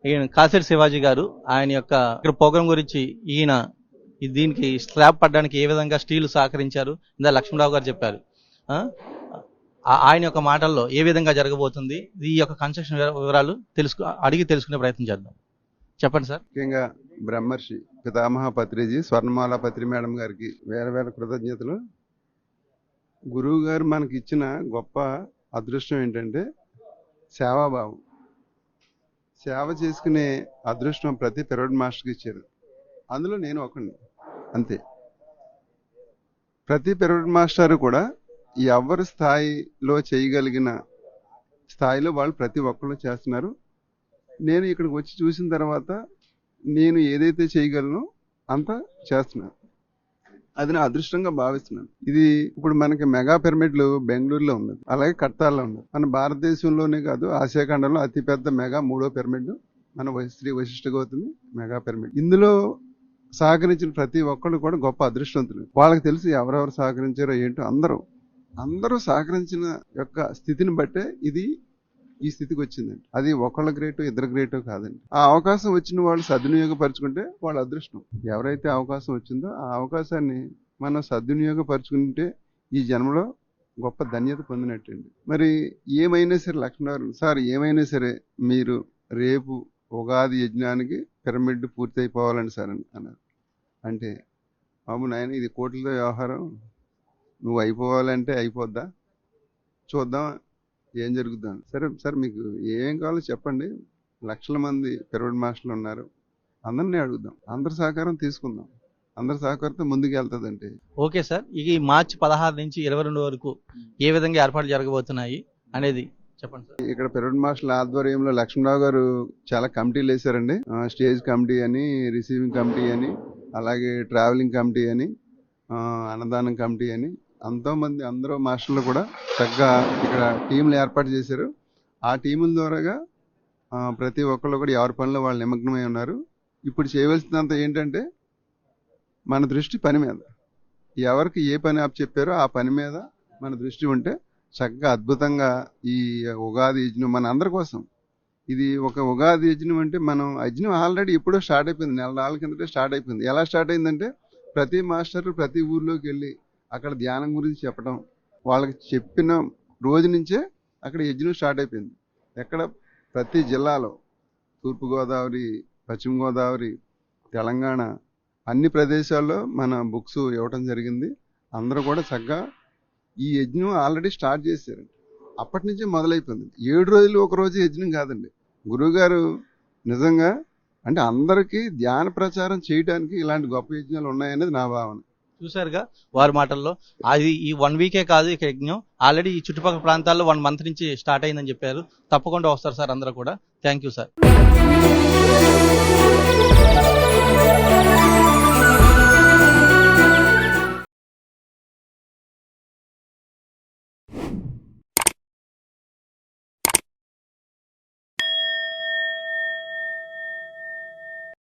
ఈయన కాసిరెడ్డి శివాజీ గారు ఆయన యొక్క ఇక్కడ ప్రోగ్రాం గురించి ఈయన దీనికి స్లాబ్ పడడానికి ఏ విధంగా స్టీల్ సహకరించారు ఇందా లక్ష్మణరావు గారు చెప్పారు. ఆయన యొక్క మాటల్లో ఏ విధంగా జరగబోతుంది ఈ యొక్క కన్స్ట్రక్షన్ వివరాలు అడిగి తెలుసుకునే ప్రయత్నం చేద్దాం. చెప్పండి సార్. ముఖ్యంగా బ్రహ్మర్షి పితామహ పత్రిజీ స్వర్ణమాల పత్రి మేడం గారికి వేల కృతజ్ఞతలు. గురువు గారు మనకి ఇచ్చిన గొప్ప అదృష్టం ఏంటంటే సేవాభావం. సేవ చేసుకునే అదృష్టం ప్రతి పిరమిడ్ మాస్టర్కి ఇచ్చారు. అందులో నేను ఒకడిని, అంతే. ప్రతి పిరమిడ్ మాస్టర్ కూడా ఎవరి స్థాయిలో చేయగలిగిన స్థాయిలో వాళ్ళు ప్రతి ఒక్కళ్ళు చేస్తున్నారు. నేను ఇక్కడికి వచ్చి చూసిన తర్వాత నేను ఏదైతే చేయగలను అంతా చేస్తున్నాను. అది నా అదృష్టంగా భావిస్తున్నాను. ఇది ఇప్పుడు మనకి మెగా పిరమిడ్లు బెంగళూరులో ఉన్నది, అలాగే కట్టాల్లో ఉన్నది. మన భారతదేశంలోనే కాదు ఆసియా ఖండంలో అతిపెద్ద మెగా 3వ పిరమిడ్ మన శ్రీ వశిష్ఠ గౌతమి మెగా పిరమిడ్. ఇందులో సహకరించిన ప్రతి ఒక్కళ్ళు కూడా గొప్ప అదృష్టవంతులు. వాళ్ళకి తెలిసి ఎవరెవరు సహకరించారో ఏంటో అందరూ సహకరించిన యొక్క స్థితిని బట్టే ఇది ఈ స్థితికి వచ్చిందండి. అది ఒకళ్ళ గ్రేటో ఇద్దరు గ్రేటో కాదండి. ఆ అవకాశం వచ్చిన వాళ్ళు సద్వినియోగపరుచుకుంటే వాళ్ళ అదృష్టం. ఎవరైతే అవకాశం వచ్చిందో ఆ అవకాశాన్ని మనం సద్వినియోగపరుచుకుంటే ఈ జన్మలో గొప్ప ధన్యత పొందినట్టండి. మరి ఏమైనా సరే లక్ష్మణరావు సార్, ఏమైనా సరే మీరు రేపు ఉగాది యజ్ఞానికి పిరమిడ్ పూర్తి అయిపోవాలని సార్ అన్నారు. అంటే బాబు నాయన, ఇది కోట్లతో వ్యవహారం, నువ్వు అయిపోవాలంటే అయిపోద్దా, చూద్దాం ఏం జరుగుద్దాం. సరే సార్, మీకు ఏం కావాలో చెప్పండి, లక్షల మంది పిరమిడ్ మాస్టర్లు ఉన్నారు, అందరినీ అడుగుదాం, అందరి సహకారం తీసుకుందాం, అందరి సహకారంతో ముందుకు వెళ్తుందంటే. ఓకే సార్, ఈ మార్చి 16 నుంచి 22 వరకు ఏ విధంగా ఏర్పాట్లు జరగబోతున్నాయి అనేది చెప్పండి సార్. ఇక్కడ పిరమిడ్ మాస్టర్ల ఆధ్వర్యంలో లక్ష్మణరావు గారు చాలా కమిటీలు వేశారండి. స్టేజ్ కమిటీ అని, రిసీవింగ్ కమిటీ అని, అలాగే ట్రావెలింగ్ కమిటీ అని, అన్నదానం కమిటీ అని, ఎంతోమంది అందరూ మాస్టర్లు కూడా చక్కగా ఇక్కడ టీంలు ఏర్పాటు చేశారు. ఆ టీముల ద్వారాగా ప్రతి ఒక్కళ్ళు కూడా ఎవరి పనిలో వాళ్ళు నిమగ్నమై ఉన్నారు. ఇప్పుడు చేయవలసినంత ఏంటంటే మన దృష్టి పని మీద, ఎవరికి ఏ పని చెప్పారో ఆ పని మీద మన దృష్టి ఉంటే చక్కగా అద్భుతంగా ఈ ఉగాది యజ్ఞం మన అందరి కోసం. ఇది ఒక ఉగాది యజ్ఞం అంటే మనం యజ్ఞం ఆల్రెడీ ఎప్పుడో స్టార్ట్ అయిపోయింది, నెల నాలుగు కిందటే స్టార్ట్ అయిపోయింది. ఎలా స్టార్ట్ అయిందంటే ప్రతి మాస్టర్ ప్రతి ఊర్లోకి వెళ్ళి అక్కడ ధ్యానం గురించి చెప్పడం, వాళ్ళకి చెప్పిన రోజు నుంచే అక్కడ యజ్ఞం స్టార్ట్ అయిపోయింది. ఎక్కడ ప్రతి జిల్లాలో తూర్పుగోదావరి, పశ్చిమ గోదావరి, తెలంగాణ అన్ని ప్రదేశాల్లో మన బుక్స్ ఇవ్వటం జరిగింది. అందరూ కూడా చక్కగా ఈ యజ్ఞం ఆల్రెడీ స్టార్ట్ చేశారు. అప్పటి నుంచే మొదలైపోయింది. 7 రోజులు ఒక రోజు యజ్ఞం కాదండి. గురువుగారు నిజంగా అంటే అందరికీ ధ్యాన ప్రచారం చేయడానికి ఇలాంటి గొప్ప యజ్ఞాలు ఉన్నాయనేది నా భావన. చూసారుగా వారి మాటల్లో, అది ఈ 1 వీకే కాదు, ఇక యజ్ఞం ఆల్రెడీ ఈ చుట్టుపక్కల ప్రాంతాల్లో 1 మంత్ నుంచి స్టార్ట్ అయిందని చెప్పారు. తప్పకుండా వస్తారు సార్ అందరూ కూడా. Thank you sir.